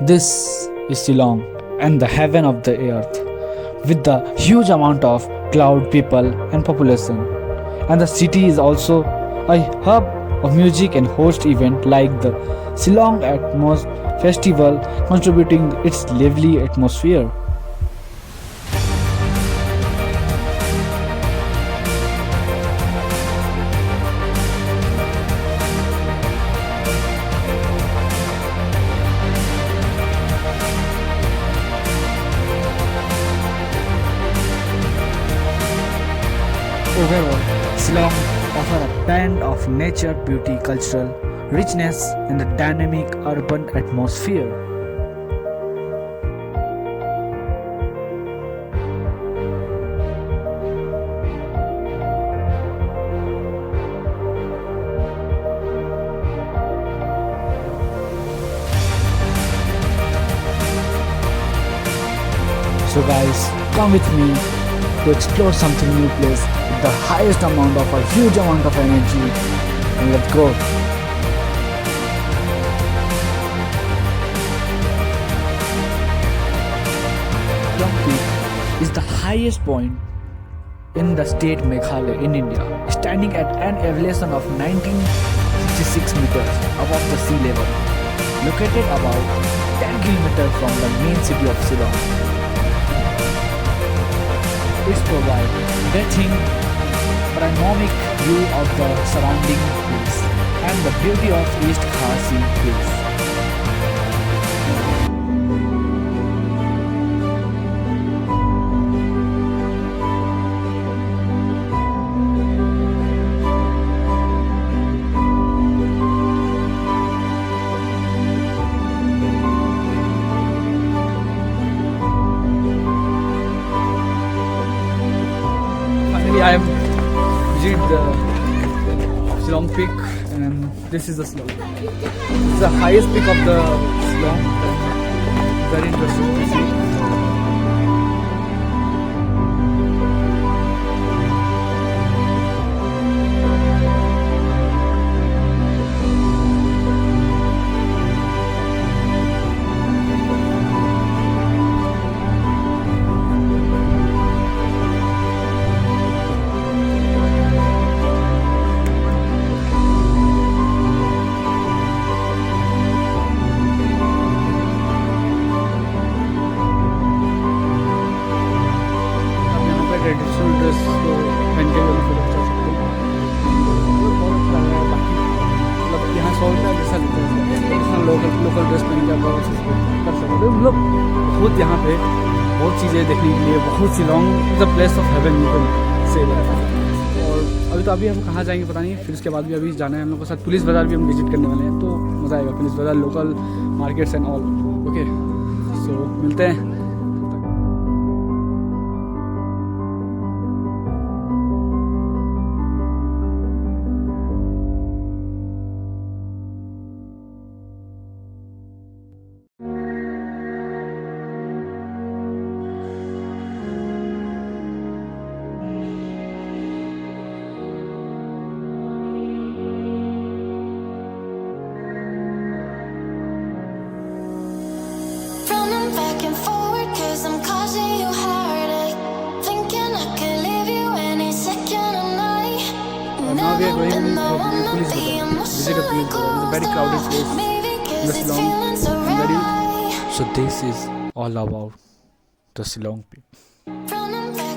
This is Shillong and the heaven of the earth, with the huge amount of cloud, people, and population. And the city is also a hub of music and host event like the Shillong Atmos Festival, contributing its lively atmosphere. Overall, Shillong offers a blend of nature, beauty, cultural richness, and a dynamic urban atmosphere. So guys, come with me to explore something new place with the highest amount of a huge amount of energy, and let's go. Shillong Peak is the highest point in the state Meghalaya in India, standing at an elevation of 1966 meters above the sea level, located about 10 kilometers from the main city of Shillong. It provides breathtaking panoramic view of the surrounding hills and the beauty of East Khasi Hills. Finally, I have visited the Shillong Peak, and this is the Shillong. It's the highest peak of the Shillong. Very interesting to see. Traditional dress पहन के भी photo खिंचा सकते हैं। बहुत अच्छा लग रहा है। बाकी मतलब यहाँ 100 रुपया जैसा लगता है, ट्रेडिशनल लोकल ड्रेस पहन के आप बहुत अच्छे से कर सकते हो। मतलब बहुत यहाँ पे बहुत चीज़ें देखने के लिए, बहुत Shillong is the place of haven you can say. और अभी हम कहाँ जाएंगे पता नहीं, फिर उसके बाद भी अभी जाना है हम लोग के साथ। पुलिस बाज़ार भी हम विजिट करने वाले हैं, तो मज़ा आएगा। पुलिस बाज़ार, local markets and all. Okay, so मिलते हैं। Back and forward, cause I'm causing you heartache. Thinking I could leave you any second of night. Now we are going Never been the to one police to be bazaar. Visit a emotionally police bazaar. It's a very close. crowded place. Maybe in cause the it's Shillong. feeling so Very. right. So this is all about the Shillong Peak. Running back